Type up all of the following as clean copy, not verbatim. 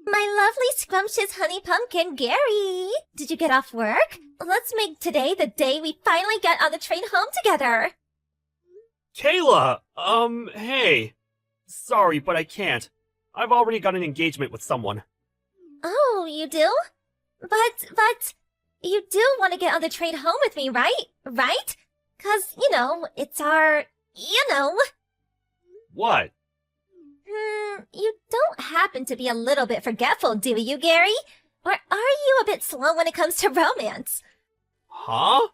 My lovely scrumptious honey pumpkin, Gary. Did you get off work? Let's make today the day we finally get on the train home together. Kayla! Hey. Sorry, but I can't. I've already got an engagement with someone. Oh, you do? But, you do want to get on the train home with me, right? Right? 'Cause, it's our, What? You don't happen to be a little bit forgetful, do you, Gary? Or are you a bit slow when it comes to romance? Huh?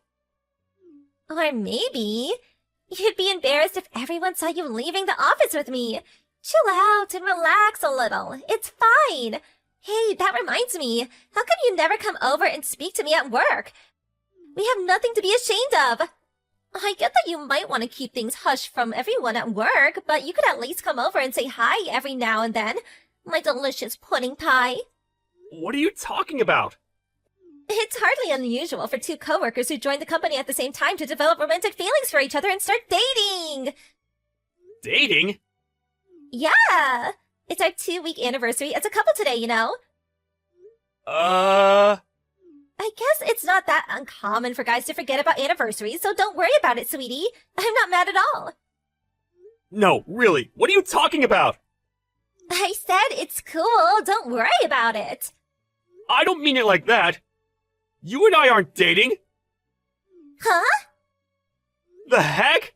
Or maybe you'd be embarrassed if everyone saw you leaving the office with me. Chill out and relax a little. It's fine. Hey, that reminds me. How come you never come over and speak to me at work? We have nothing to be ashamed of. I get that you might want to keep things hush from everyone at work, but you could at least come over and say hi every now and then. My delicious pudding pie. What are you talking about? It's hardly unusual for two coworkers who join the company at the same time to develop romantic feelings for each other and start dating. Dating? Yeah! It's our 2-week anniversary as a couple today, you know? I guess it's not that uncommon for guys to forget about anniversaries, so don't worry about it, sweetie. I'm not mad at all. No, really, what are you talking about? I said it's cool, don't worry about it. I don't mean it like that. You and I aren't dating. Huh? The heck?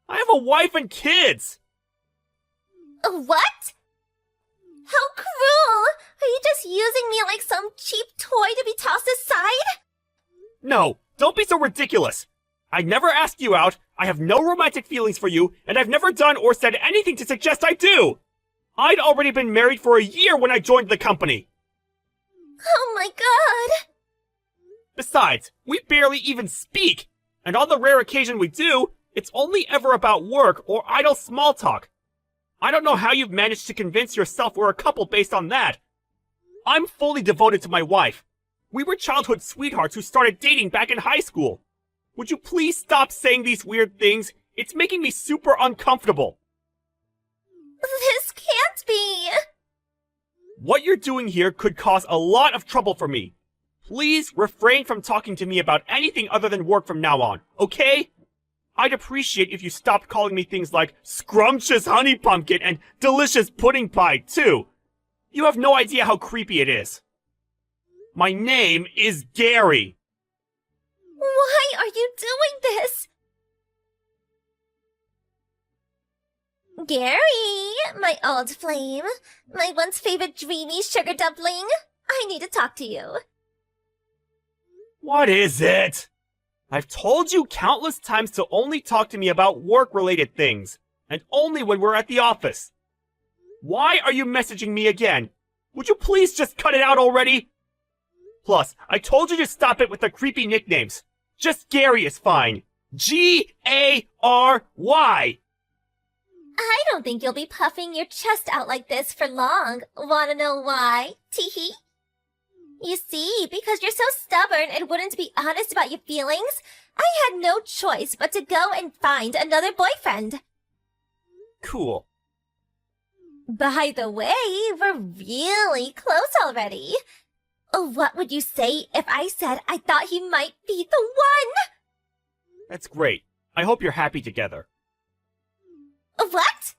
I have a wife and kids. What? How cruel! Are you just using me like some cheap toy to be tossed aside? No, don't be so ridiculous. I never asked you out, I have no romantic feelings for you, and I've never done or said anything to suggest I do. I'd already been married for a year when I joined the company. Oh my god! Besides, we barely even speak, and on the rare occasion we do, it's only ever about work or idle small talk. I don't know how you've managed to convince yourself we're a couple based on that. I'm fully devoted to my wife. We were childhood sweethearts who started dating back in high school. Would you please stop saying these weird things? It's making me super uncomfortable. This can't be! What you're doing here could cause a lot of trouble for me. Please refrain from talking to me about anything other than work from now on, okay? I'd appreciate if you stopped calling me things like scrumptious honey pumpkin and delicious pudding pie, too. You have no idea how creepy it is. My name is Gary. Why are you doing this? Gary, my old flame, my once favorite dreamy sugar dumpling, I need to talk to you. What is it? I've told you countless times to only talk to me about work-related things, and only when we're at the office. Why are you messaging me again? Would you please just cut it out already? Plus, I told you to stop it with the creepy nicknames. Just Gary is fine. Gary. I don't think you'll be puffing your chest out like this for long. Wanna know why? Teehee. You see, because you're so stubborn and wouldn't be honest about your feelings, I had no choice but to go and find another boyfriend. Cool. By the way, we're really close already. What would you say if I said I thought he might be the one? That's great. I hope you're happy together. What?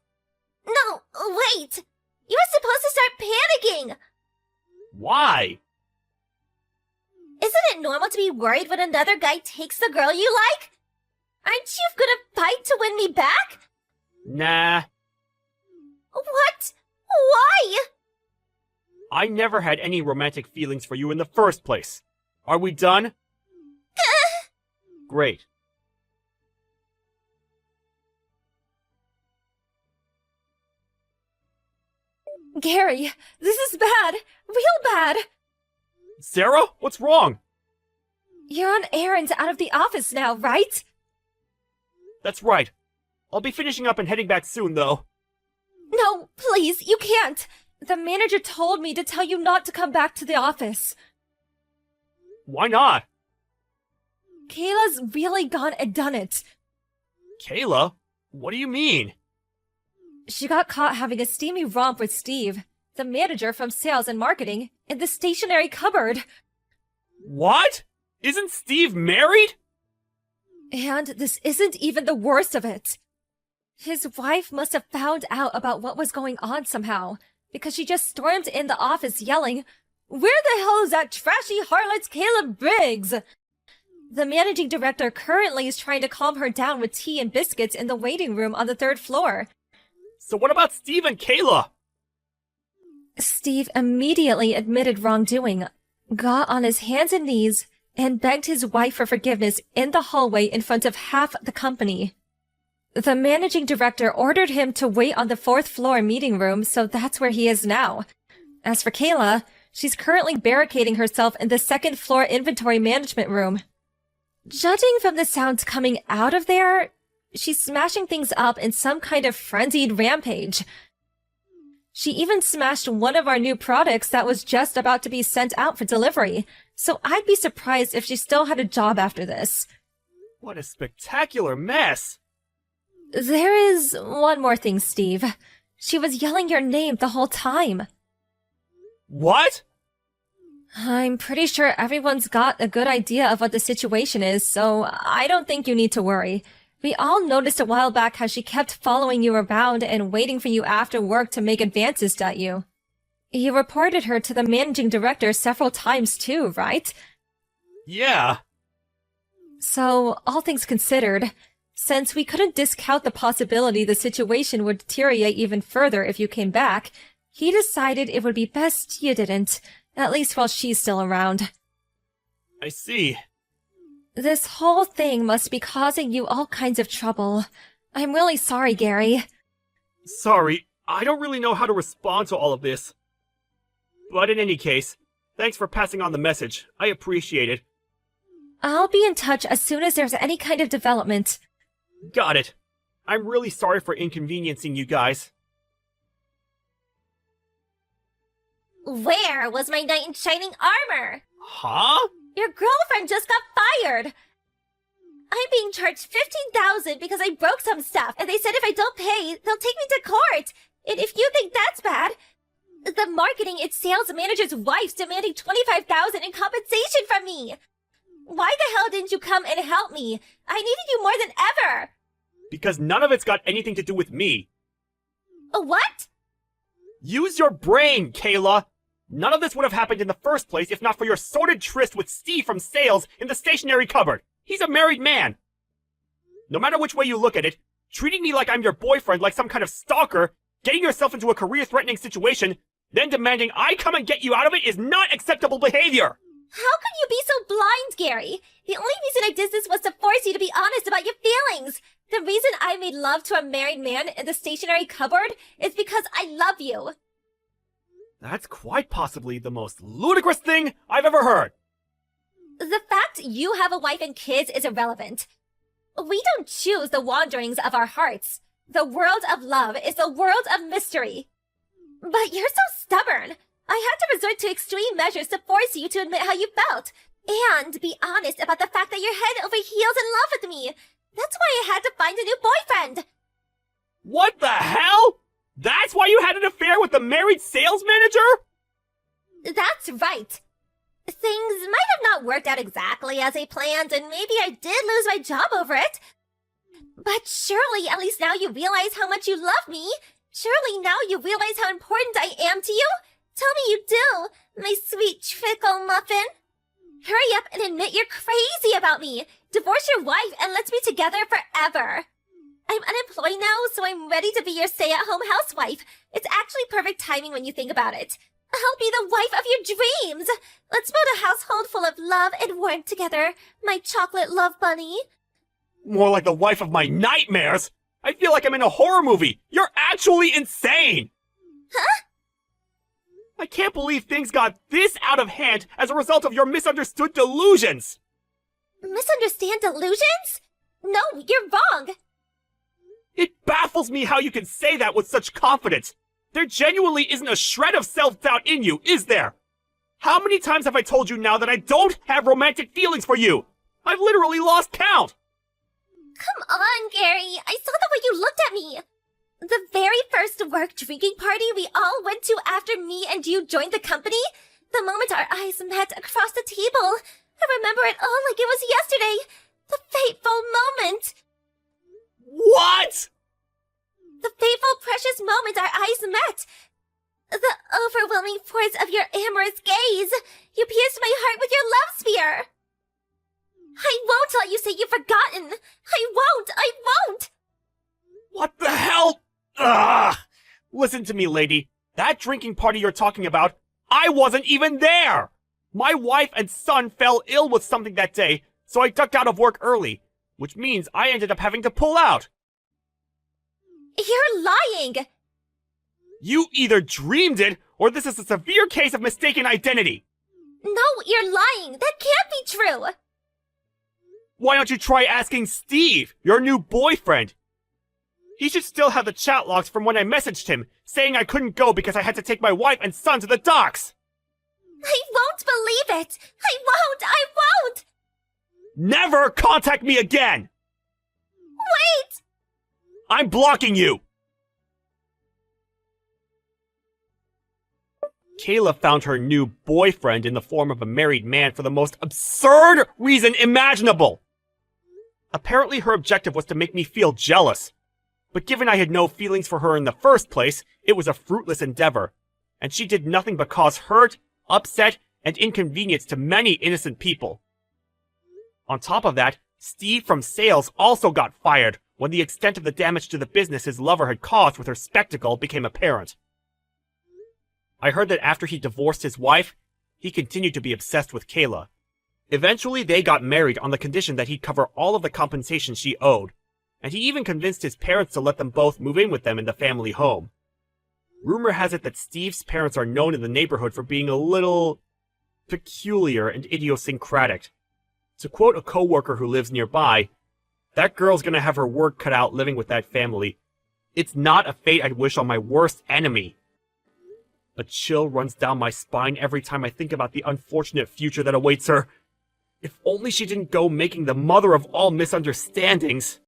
No, wait! You were supposed to start panicking! Why? Isn't it normal to be worried when another guy takes the girl you like? Aren't you gonna fight to win me back? Nah. What? Why? I never had any romantic feelings for you in the first place. Are we done? Great. Gary, this is bad. Real bad. Sarah, what's wrong? You're on errands out of the office now, right? That's right. I'll be finishing up and heading back soon, though. No, please, you can't. The manager told me to tell you not to come back to the office. Why not? Kayla's really gone and done it. Kayla? What do you mean? She got caught having a steamy romp with Steve. the manager from sales and marketing, in the stationery cupboard. What? Isn't Steve married? And this isn't even the worst of it. His wife must have found out about what was going on somehow, because she just stormed in the office yelling, "Where the hell is that trashy harlot Caleb Briggs?" The managing director currently is trying to calm her down with tea and biscuits in the waiting room on the 3rd floor. So what about Steve and Kayla? Steve immediately admitted wrongdoing, got on his hands and knees, and begged his wife for forgiveness in the hallway in front of half the company. The managing director ordered him to wait on the 4th floor meeting room, so that's where he is now. As for Kayla, she's currently barricading herself in the 2nd floor inventory management room. Judging from the sounds coming out of there, she's smashing things up in some kind of frenzied rampage. She even smashed one of our new products that was just about to be sent out for delivery, so I'd be surprised if she still had a job after this. What a spectacular mess! There is one more thing, Steve. She was yelling your name the whole time. What? I'm pretty sure everyone's got a good idea of what the situation is, so I don't think you need to worry. We all noticed a while back how she kept following you around and waiting for you after work to make advances at you. You reported her to the managing director several times too, right? Yeah. So, all things considered, since we couldn't discount the possibility the situation would deteriorate even further if you came back, he decided it would be best you didn't, at least while she's still around. I see. This whole thing must be causing you all kinds of trouble. I'm really sorry, Gary. Sorry, I don't really know how to respond to all of this. But in any case, thanks for passing on the message. I appreciate it. I'll be in touch as soon as there's any kind of development. Got it. I'm really sorry for inconveniencing you guys. Where was my knight in shining armor? Huh? Your girlfriend just got fired! I'm being charged $15,000 because I broke some stuff, and they said if I don't pay, they'll take me to court! And if you think that's bad, the marketing and sales manager's wife's demanding $25,000 in compensation from me! Why the hell didn't you come and help me? I needed you more than ever! Because none of it's got anything to do with me. What? Use your brain, Kayla! None of this would have happened in the first place if not for your sordid tryst with Steve from sales in the stationery cupboard. He's a married man. No matter which way you look at it, treating me like I'm your boyfriend like some kind of stalker, getting yourself into a career-threatening situation, then demanding I come and get you out of it is not acceptable behavior! How could you be so blind, Gary? The only reason I did this was to force you to be honest about your feelings. The reason I made love to a married man in the stationery cupboard is because I love you. That's quite possibly the most ludicrous thing I've ever heard. The fact you have a wife and kids is irrelevant. We don't choose the wanderings of our hearts. The world of love is a world of mystery. But you're so stubborn. I had to resort to extreme measures to force you to admit how you felt. And be honest about the fact that you're head over heels in love with me. That's why I had to find a new boyfriend. What the hell? That's why you had an affair with the married sales manager? That's right. Things might have not worked out exactly as I planned, and maybe I did lose my job over it. But surely at least now you realize how much you love me. Surely now you realize how important I am to you. Tell me you do, my sweet trickle muffin. Hurry up and admit you're crazy about me. Divorce your wife and let's be together forever. I'm unemployed now, so I'm ready to be your stay-at-home housewife. It's actually perfect timing when you think about it. I'll be the wife of your dreams. Let's build a household full of love and warmth together, my chocolate love bunny. More like the wife of my nightmares. I feel like I'm in a horror movie. You're actually insane. Huh? I can't believe things got this out of hand as a result of your misunderstood delusions. Misunderstand delusions? No, you're wrong. It baffles me how you can say that with such confidence. There genuinely isn't a shred of self-doubt in you, is there? How many times have I told you now that I don't have romantic feelings for you? I've literally lost count. Come on, Gary. I saw the way you looked at me. The very first work drinking party we all went to after me and you joined the company? The moment our eyes met across the table. I remember it all like it was yesterday. The fateful moment. What? The fateful, precious moment our eyes met. The overwhelming force of your amorous gaze. You pierced my heart with your love spear. I won't let you say you've forgotten. I won't. What the hell? Ugh! Listen to me, lady. That drinking party you're talking about, I wasn't even there! My wife and son fell ill with something that day, so I ducked out of work early, which means I ended up having to pull out. You're lying. You either dreamed it, or this is a severe case of mistaken identity. No, you're lying. That can't be true. Why don't you try asking Steve, your new boyfriend? He should still have the chat logs from when I messaged him, saying I couldn't go because I had to take my wife and son to the docks. I won't believe it. I won't. Never contact me again! Wait! I'm blocking you! Kayla found her new boyfriend in the form of a married man for the most absurd reason imaginable. Apparently her objective was to make me feel jealous. But given I had no feelings for her in the first place, it was a fruitless endeavor, and she did nothing but cause hurt, upset, and inconvenience to many innocent people. On top of that, Steve from sales also got fired when the extent of the damage to the business his lover had caused with her spectacle became apparent. I heard that after he divorced his wife, he continued to be obsessed with Kayla. Eventually, they got married on the condition that he'd cover all of the compensation she owed, and he even convinced his parents to let them both move in with them in the family home. Rumor has it that Steve's parents are known in the neighborhood for being a little peculiar and idiosyncratic. To quote a coworker who lives nearby, "That girl's gonna have her work cut out living with that family. It's not a fate I'd wish on my worst enemy." A chill runs down my spine every time I think about the unfortunate future that awaits her. If only she didn't go making the mother of all misunderstandings.